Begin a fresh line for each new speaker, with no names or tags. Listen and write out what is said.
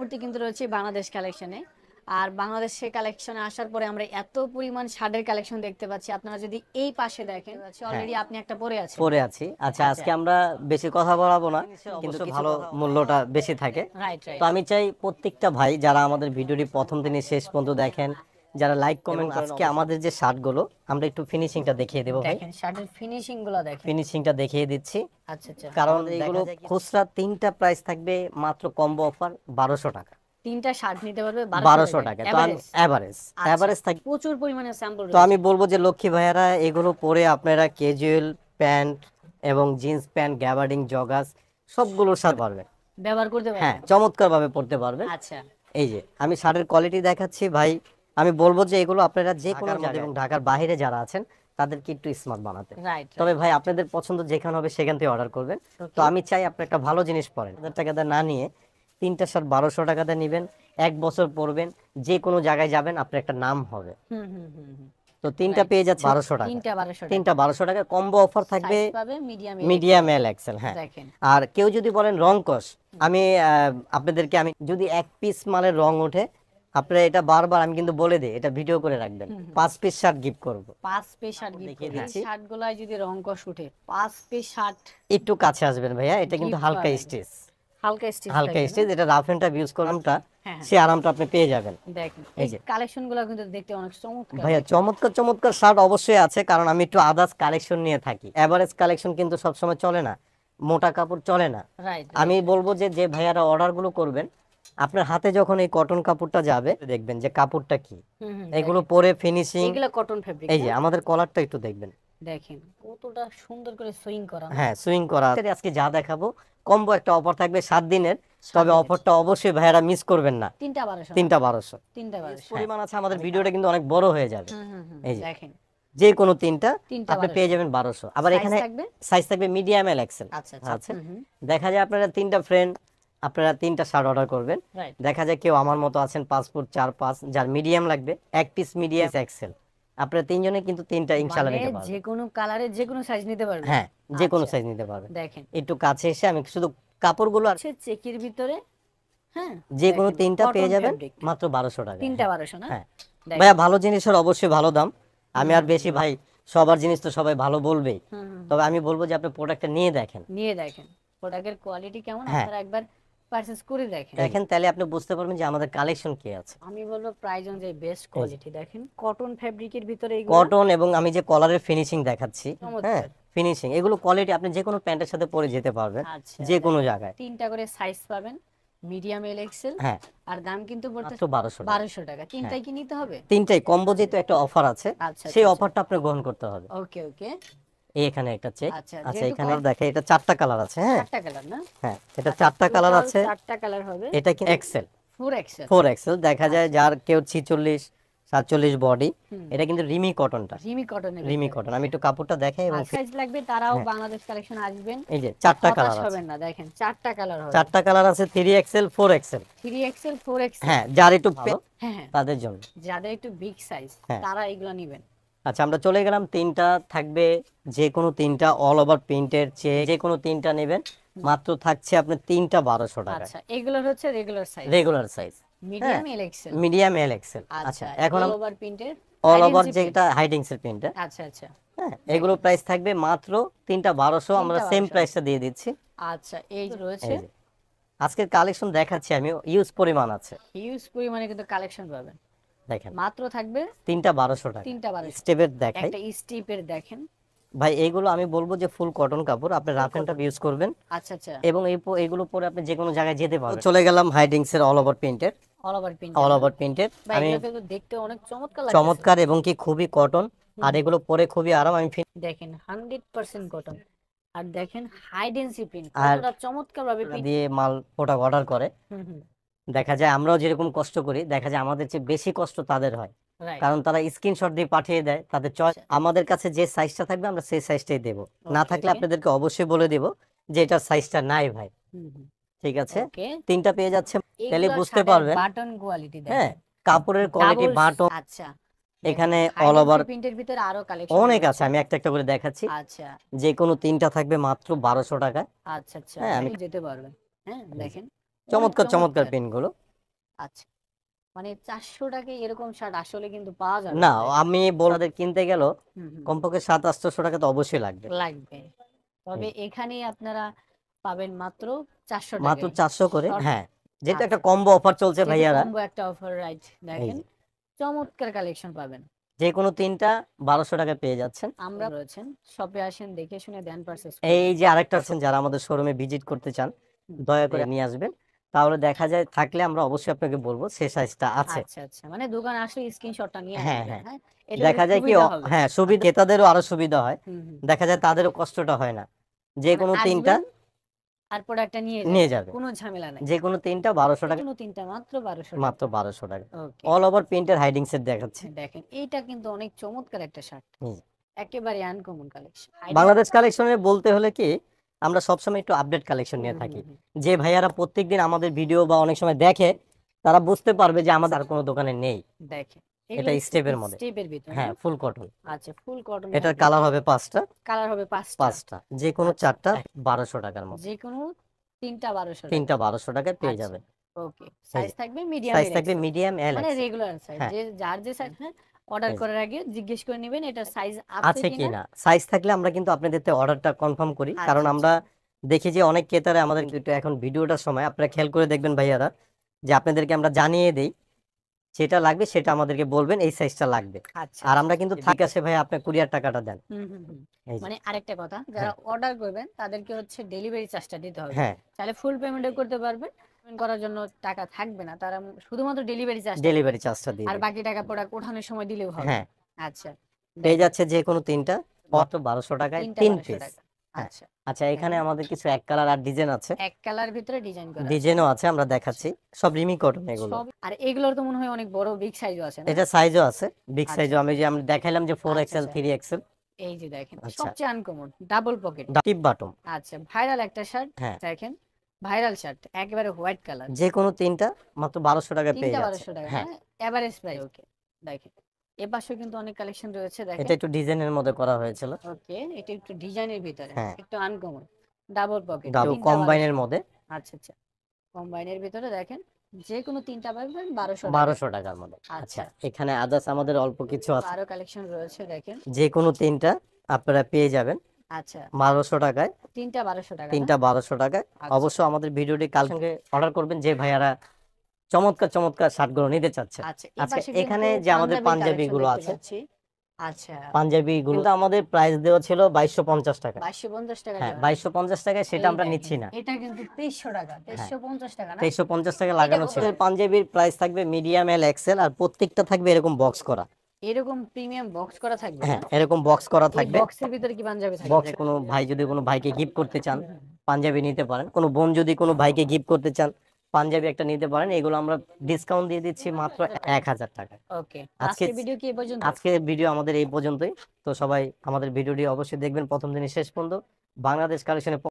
মুহূর্তে কিন্তু রয়েছে বাংলাদেশ কালেকশনে। আর বাংলাদেশের কালেকশনে আসার পরে আমরা এত পরিমাণ শার্টের কালেকশন দেখতে পাচ্ছি। আপনারা যদি এই পাশে দেখেন, অলরেডি আপনি একটা পরে আছেন।
পরে আছি। আচ্ছা, আজকে আমরা বেশি কথা বলাবো না, কিন্তু ভালো মূল্যটা বেশি থাকে।
রাইট
তো আমি চাই প্রত্যেকটা ভাই যারা আমাদের ভিডিওটি প্রথম থেকে শেষ পর্যন্ত দেখেন, যারা লাইক কমেন্ট, আজকে আমাদের যে শার্টগুলো আমরা একটু ফিনিশিংটা দেখিয়ে দেবো ভাই।
দেখেন শার্টের ফিনিশিং গুলো দেখেন।
ফিনিশিংটা দেখিয়ে দিচ্ছি,
আচ্ছা আচ্ছা।
কারণ এগুলো খুচরা তিনটা প্রাইস থাকবে মাত্র কম্বো অফার 1200 টাকা।
তিনটা শার্ট নিতে পারবে
1200 টাকা। তো আমি এভারেজ থাকি,
প্রচুর পরিমাণে স্যাম্পল
তো আমি বলবো যে লক্ষ্মী ভাইয়ারা এগুলো পরে আপনারা ক্যাজুয়াল প্যান্ট এবং জিন্স প্যান্ট, গ্যাবার্ডিং, জগাস সবগুলোর সাথে পারবেন,
ব্যবহার করতে পারবে।
হ্যাঁ, চমৎকার ভাবে পড়তে পারবেন।
আচ্ছা,
এই যে আমি শার্টের কোয়ালিটি দেখাচ্ছি ভাই। আমি বলবো যে এগুলো আপনারা যে কোনো জায়গায় এবং ঢাকার বাইরে যারা আছেন তাদেরকে একটু স্মার্ট বানাতে।
রাইট।
তবে ভাই আপনাদের পছন্দ যেখানে হবে সেখান থেকে অর্ডার করবেন। তো আমি চাই আপনি একটা ভালো জিনিস পরেন, 1000 টাকাতে না নিয়ে তিনটা শার্ট 1200 টাকাতে নেবেন, 1 বছর পরবেন, যে কোনো জায়গায় যাবেন আপনার একটা নাম হবে।
হুম হুম হুম হুম।
তো তিনটা পেয়ে যাচ্ছে 1200 টাকা। তিনটা 1200 টাকা কম্বো অফার থাকবে, মিডিয়াম এল এক্সেল। হ্যাঁ,
দেখেন।
আর কেউ যদি বলেন রং কস, আমি আপনাদেরকে আমি যদি এক পিস মালের রং ওঠে, আপনারা এটা বারবার আমি কিন্তু বলে দিই, এটা ভিডিও করে রাখবেন, 5 পিস শার্ট গিফট করব।
5 পিস শার্ট
দেখিয়ে
গিফট
দিচ্ছি।
শার্টগুলাই যদি রং কস উঠে 5 পিস শার্ট
একটু কাছে আসবেন ভাইয়া, এটা কিন্তু
gift
হালকা
পাবেন।
স্টিচ,
হালকা স্টিচ
হালকা স্টিচ, এটা রাফ এন্ড টাফ ইউজ করলামটা
হ্যাঁ।
সে আরামটা আপনি পেয়ে যাবেন।
দেখেন
এই
এই
যে
কালেকশনগুলো কিন্তু দেখতে অনেক চমৎকার।
ভাইয়া চমৎকার চমৎকার শার্ট অবশ্যই আছে, কারণ আমি একটু আদার্স কালেকশন নিয়ে থাকি। এভারেজ কালেকশন কিন্তু সবসময় চলে না, মোটা কাপড় চলে না।
রাইট।
আমি বলবো যে যে ভাইয়ারা অর্ডার গুলো করবেন, আপনার হাতে যখন এই কটন কাপড়টা যাবে দেখবেন যে কাপড়টা কি, এগুলো পরে ফিনিশিং,
এগুলো কটন ফেব্রিক।
এই যে আমাদের কলারটা একটু দেখবেন,
দেখেন কতটা সুন্দর করে সুইং করা।
হ্যাঁ সুইং করা। আজকে যা দেখাবো কম্বো একটা অফার থাকবে 7 দিনের, তবে অফারটা অবশ্যই ভাইয়ারা মিস করবেন না।
তিনটা 1200।
তিনটা 1200 পরিমাণ আছে, আমাদের ভিডিওটা কিন্তু অনেক বড় হয়ে যাবে। এই যে
দেখেন
যে কোনো তিনটা আপনি পেয়ে যাবেন 1200। আবার এখানে সাইজ থাকবে মিডিয়াম এল এক্সেল।
আচ্ছা
আচ্ছা, দেখা যায় আপনারা তিনটা ফ্রেন্ড, আপনারা তিনটা শার্ট অর্ডার করবেন, দেখা যায় কেউ আমার মতো আছেন 5 ফুট 4 5, যার মিডিয়াম লাগবে, এক পিস মিডিয়াম এক্সেল, আপনারা তিনজনে কিন্তু তিনটা ইনশাআল্লাহ নিতে পারবেন।
যে কোনো কালারে যে কোনো সাইজ নিতে পারবেন।
হ্যাঁ, যে কোনো সাইজ নিতে পারবেন।
দেখেন
একটু কাছে এসে আমি শুধু কাপড়গুলো
আছে চেকের ভিতরে, হ্যাঁ,
যে কোনো তিনটা পেয়ে যাবেন মাত্র 1200 টাকা।
তিনটা 1200 না?
হ্যাঁ ভাইয়া, ভালো জিনিসের অবশ্যই ভালো দাম। আমি আর বেশি ভাই, সবার জিনিস তো সবাই ভালো বলবেই, তবে আমি বলবো যে আপনি প্রোডাক্টটা নিয়ে দেখেন,
প্রোডাক্টের কোয়ালিটি কেমন, আপনারা একবার পারচেজ করে দেখেন,
তাহলে আপনি বুঝতে পারবেন যে আমাদের কালেকশন কি আছে।
আমি বলবো প্রাইস অনুযায়ী বেস্ট কোয়ালিটি। দেখেন কটন ফেব্রিকের ভিতরে এগুলো
কটন, এবং আমি যে কলারের ফিনিশিং দেখাচ্ছি, হ্যাঁ ফিনিশিং, এগুলো কোয়ালিটি আপনি যে কোনো প্যান্টের সাথে পরে যেতে পারবেন যে কোনো জায়গায়।
তিনটা করে সাইজ পাবেন, মিডিয়াম এল এক্সেল।
হ্যাঁ,
আর দাম কিন্তু
মাত্র 1200
টাকা। তিনটাই কি নিতে হবে?
তিনটাই কম্বো, যেহেতু একটা অফার আছে, সেই অফারটা আপনি গ্রহণ করতে হবে।
ওকে ওকে।
এখানে একটা চেক। আচ্ছা, এখানে দেখে এটা 4টা কালার আছে। হ্যাঁ,
4টা কালার না?
হ্যাঁ, এটা 4টা কালার আছে।
4টা কালার হবে।
এটা কি এক্সেল?
4 এক্সেল।
দেখা যায় যার কেউ 46 47 বডি, এটা কিন্তু রিমি কটনটা, রিমি কটন। আমি একটু কাপড়টা দেখাই, এবং
সাইজ লাগবে তারাও বাংলাদেশ কালেকশন আসবেন।
এই যে 4টা কালার আছে,
হবেন না, দেখেন 4টা কালার হবে।
4টা কালার আছে, 3 এক্সেল 4 এক্সেল।
3 এক্সেল 4 এক্সেল,
হ্যাঁ, যার একটু ভালো তাদের জন্য,
যাদের একটু বিগ সাইজ তারা এগুলো নেবেন।
আচ্ছা, আমরা চলে গেলাম। তিনটা থাকবে, যে কোনো তিনটা অল ওভার প্রিন্টের চেয়ে যে কোনো তিনটা নেবেন, মাত্র থাকছে আপনার তিনটা 1200 টাকা।
আচ্ছা, এগুলোর হচ্ছে
regular size,
medium L XL,
medium L XL. আচ্ছা, এখন
অল ওভার প্রিন্টের,
অল ওভার যেটা হাইডিংস এর প্রিন্ট।
আচ্ছা আচ্ছা,
হ্যাঁ, এগুলো প্রাইস থাকবে মাত্র তিনটা 1200, আমরা সেম প্রাইসটা দিয়ে দিচ্ছি।
আচ্ছা, এই রয়েছে
আজকের কালেকশন দেখাচ্ছি আমি, ইউজ পরিমাণ আছে,
হিউজ পরিমাণে কিন্তু কালেকশন পাবেন।
দেখেন
মাত্র থাকবে
তিনটা 1200 টাকা।
তিনটা 1200।
স্টেপের দেখাই,
একটা স্টেপের দেখেন
ভাই, এইগুলো আমি বলবো যে ফুল কটন কাপড়, আপনি রাফ এন্ড টাফ ইউজ করবেন।
আচ্ছা আচ্ছা,
এবং এইগুলো পরে আপনি যে কোনো জায়গায় যেতে পারবেন। চলে গেলাম হাইডিংস এর অল ওভার প্রিন্টের, অল ওভার প্রিন্টের।
আমি দেখতে অনেক চমৎকার লাগে,
চমৎকার, এবং কি খুবই কটন, আর এগুলো পরে খুবই আরাম। আমি
দেখেন 100% কটন, আর দেখেন হাই ডেনসিটি প্রিন্ট, কতটা চমৎকার ভাবে
দিয়ে মাল প্রোডাক্ট অর্ডার করে, দেখা যায় আমরাও যেরকম কষ্ট করি, দেখা যায় আমাদের চেয়ে বেশি কষ্ট তাদের হয়, কারণ তারা স্ক্রিনশট দিয়ে পাঠিয়ে দেয় তাদের চয়েস। আমাদের কাছে যে সাইজটা থাকবে আমরা সেই সাইজটাই দেব, না থাকলে আপনাদেরকে অবশ্যই বলে দেব যে এটার সাইজটা নাই ভাই। ঠিক আছে, তিনটা পেয়ে যাচ্ছে, তাহলে বুঝতে পারবেন
বাটন কোয়ালিটি।
হ্যাঁ, কাপড়ের কোয়ালিটি, বাটন।
আচ্ছা,
এখানে অল ওভার
প্রিন্টের ভিতরে আরো কালেকশন
অনেক আছে, আমি একটা একটা করে দেখাচ্ছি।
আচ্ছা,
যে কোনো তিনটা থাকবে মাত্র 1200 টাকা।
আচ্ছা আচ্ছা, আমি যেতে পারবেন। হ্যাঁ, দেখেন
চমৎকার চমৎকার পেন গুলো,
আচ্ছা, মানে 400 টাকায় এরকম শার্ট আসলে কিন্তু পাওয়া যাবে
না,
না, তাই না?
আমি বলাদের কিনতে গেল
হুম হুম,
কমপক্ষে 700-800 টাকা তো অবশ্যই লাগবে।
লাগবে। তবে
হুম।
এখানেই আপনারা পাবেন মাত্র 400
মাত্র
টাকায়
400 করে,
শর্ট।
হ্যাঁ, যেটা একটা
আচ্ছা,
কম্বো অফার চলছে
যেহেতু
ভাইয়ারা।
কম্বো একটা অফার, রাইট,
এই
দেখেন
যে
চমৎকার কালেকশন পাবেন।
যে কোনো তিনটা 1200 টাকায় পেয়ে যাচ্ছেন।
আমরা রয়েছেন, শপে আসেন, দেখে শুনে দেন পারচেজ
এই
করবেন।
যে আরেকটা আছেন যারা আমাদের শোরুমে ভিজিট করতে চান,
হুম,
দয়া করে নিয়ে আসবেন। তাহলে দেখা যায় থাকলে আমরা অবশ্যই আপনাকে বলবো সে সাইজটা আছে।
আচ্ছা আচ্ছা, মানে দোকানে আসলে স্ক্রিনশটটা নিয়ে
হ্যাঁ,
আসবেন,
হ্যাঁ।
হ্যাঁ, এটা
দেখা যায় কি
সুবিধা হবে।
হ্যাঁ, সুবিধা ক্রেতাদেরও আরো সুবিধা হয়।
হুম হুম,
দেখা যায় তাদেরও কষ্টটা হয় না। যে
মানে
কোনো তিনটা
আসবেন আর প্রোডাক্টটা নিয়ে
নিয়ে
যাবেন,
যাবে।
কোনো ঝামেলা নাই।
যে কোনো তিনটা 1200 টাকা,
যেকোনো তিনটা মাত্র 1200
মাত্র
টাকা।
1200 টাকা।
ওকে,
অল ওভার প্রিন্টের হাইডিং সেট দেখাচ্ছি।
দেখেন এইটা কিন্তু অনেক চমৎকার একটা শার্ট,
হুম।
একেবারে আনকমন কালেকশন।
বাংলাদেশ কালেকশনে বলতে হলে কি আমরা সবসময় একটু আপডেট কালেকশন নিয়ে থাকি। যে ভাইয়ারা প্রত্যেকদিন আমাদের ভিডিও বা অনেক সময় দেখে তারা বুঝতে পারবে যে আমাদের আর কোনো দোকানে নেই।
দেখেন
এটা
এগুলো
স্টেপের মধ্যে,
স্টেপের ভিতর,
হ্যাঁ,
হ্যাঁ?
ফুল কটন।
আচ্ছা, ফুল কটন।
এটার কালার হবে 5টা,
কালার হবে 5টা।
5টা যে কোনো
আচ্ছা,
4টা 1200 টাকার মধ্যে।
যে কোনো তিনটা 1200 টাকা।
তিনটা 1200 টাকায় পেয়ে
আচ্ছা,
যাবেন।
ওকে,
এই
সাইজ
যে
থাকবে মিডিয়াম
সাইজ
এর
থাকবে
এক্সেল,
মিডিয়াম এল
মানে
এক্সেল।
রেগুলার সাইজ,
হ্যাঁ,
যে যার যে সাইজ, হ্যাঁ, অর্ডার
এই যে
করার আগে জিজ্ঞেস করে নেবেন এটা সাইজ আছে
আছে
কিনা।
কিনা, সাইজ থাকলে আমরা কিন্তু আপনাদের অর্ডারটা কনফার্ম করি। কারণ
আচ্ছা
আমরা
আচ্ছা,
দেখি যে অনেক ক্রেতারা আমাদের কিন্তু এখন ভিডিওটার সময় আপনারা খেয়াল করে দেখবেন ভাইয়ারা যে আপনাদেরকে আমরা জানিয়ে দেই যেটা লাগবে সেটা আমাদেরকে বলবেন এই সাইজটা লাগবে।
আচ্ছা
আর
আচ্ছা,
আমরা কিন্তু ঠিক আছে ভাই আপনার কুরিয়ার টাকাটা দেন।
হুম হুম হুম।
এই যে
মানে আরেকটা কথা, যারা
হ্যাঁ,
অর্ডার করবেন তাদেরকে হচ্ছে ডেলিভারি চার্জটা দিতে হবে।
হ্যাঁ,
চাইলে ফুল পেমেন্টও করতে পারবেন, পেমেন্ট করার জন্য টাকা থাকবে না, তারা শুধুমাত্র ডেলিভারি চার্জটা দিবে,
ডেলিভারি চার্জটা দিয়ে
আর
দিন।
বাকি টাকা প্রোডাক্ট ওঠানোর সময় দিলেও হবে।
হ্যাঁ,
আচ্ছা,
পেয়ে
দেখেন
যাচ্ছে যে কোনো তিনটা মাত্র 1200 টাকায়
তিনটা
3
1200
পিস।
টাকা।
হ্যাঁ,
আচ্ছা,
আচ্ছা, এখানে
দেখেন
আমাদের কিছু এক কালার আর ডিজাইন আছে,
এক কালার ভিতরে ডিজাইন করা আছে,
ডিজাইনও
হ্যাঁ?
আছে আমরা
আচ্ছা,
দেখাচ্ছি। সব রিমি কটন এগুলো।
সব, আর এগুলোর তো মনে হয় অনেক বড় বিগ সাইজও আছে, না?
এটা সাইজও আছে, বিগ
আচ্ছা
সাইজও আমি যে আমরা দেখাইলাম যে 4
আচ্ছা
এক্সেল
আচ্ছা,
3 এক্সেল।
এই যে দেখেন
আচ্ছা,
সবচেয়ে আনকমন ডাবল পকেট।
টিপ বাটম।
আচ্ছা, ভাইরাল একটা শার্ট,
হ্যাঁ,
দেখেন ভাইরাল শার্ট, একেবারে হোয়াইট কালার,
যে কোনো তিনটা মাত্র 1200 টাকায় পেয়ে
তিনটা
যাচ্ছে।
1200 টাকা,
হ্যাঁ,
মানে এভারেজ প্রাইস। ওকে, দেখেন এ পাশেও কিন্তু অনেক কালেকশন রয়েছে,
এটা
দেখেন।
একটু ডিজাইনের মধ্যে করা হয়েছিল।
ওকে, এটা একটু ডিজাইনের ভিতরে,
হ্যাঁ,
একটু আনকমন, ডাবল পকেট,
ডাবল
তিনটা
কম্বাইনের
1200।
মধ্যে
আচ্ছা আচ্ছা, কম্বাইনের ভিতরে দেখেন যে কোনো তিনটা পাবেন 1200 টাকা।
1200 টাকার মধ্যে। আচ্ছা,
আচ্ছা,
এখানে আদার্স আমাদের অল্প কিছু আছে,
আরো কালেকশন রয়েছে, দেখেন।
যে কোনো তিনটা আপনারা পেয়ে যাবেন
আচ্ছা,
1200 টাকায়।
তিনটা 1200 টাকা, না?
তিনটা 1200 টাকায়।
আচ্ছা,
অবশ্য আমাদের ভিডিওটি কাল সঙ্গে অর্ডার করবেন যে ভাইয়ারা চমৎকার চমৎকার শার্টগুলো নিতে চাচ্ছেন।
আচ্ছা, এই
আজকে
পাশে
এখানে
কিন্তু
যে আমাদের
পাঞ্জাবির
পাঞ্জাবি
কালেকশন
গুলো
দেখতে
আছে,
পাচ্ছি। আচ্ছা,
পাঞ্জাবি গুলো আমাদের প্রাইস দেওয়া ছিল 2250 টাকা।
2250 টাকা
হ্যাঁ,
দেওয়া।
2250 টাকায় সেটা
এই
আমরা
দেখেন,
নিচ্ছি না।
এটা কিন্তু 2300 টাকা,
হ্যাঁ,
2350 টাকা, না?
2350 টাকা
এটা
লাগানো
কত?
ছিল। পাঞ্জাবির প্রাইস থাকবে মিডিয়াম এল এক্সেল, আর প্রত্যেকটা থাকবে এরকম বক্স করা।
এরকম প্রিমিয়াম বক্স করা থাকবে,
হ্যাঁ,
না?
এরকম বক্স করা
এই
থাকবে।
বক্সের ভিতরে কি পাঞ্জাবি থাকবে?
বক্সে কোনো ভাই যদি কোনো ভাইকে গিফট করতে চান
হুম, হুম।
পাঞ্জাবি নিতে পারেন, কোনো বোন যদি কোনো ভাইকে গিফট করতে চান পাঞ্জাবি একটা নিতে পারেন। এগুলো আমরা ডিসকাউন্ট দিয়ে দিচ্ছি মাত্র 1000 টাকা।
ওকে,
আজকে
আজকের ভিডিও কি এই পর্যন্ত?
আজকের ভিডিও আমাদের এই পর্যন্তই। তো সবাই আমাদের ভিডিওটি অবশ্যই দেখবেন প্রথম দিনে শেষ পর্যন্ত। বাংলাদেশ কালেকশনে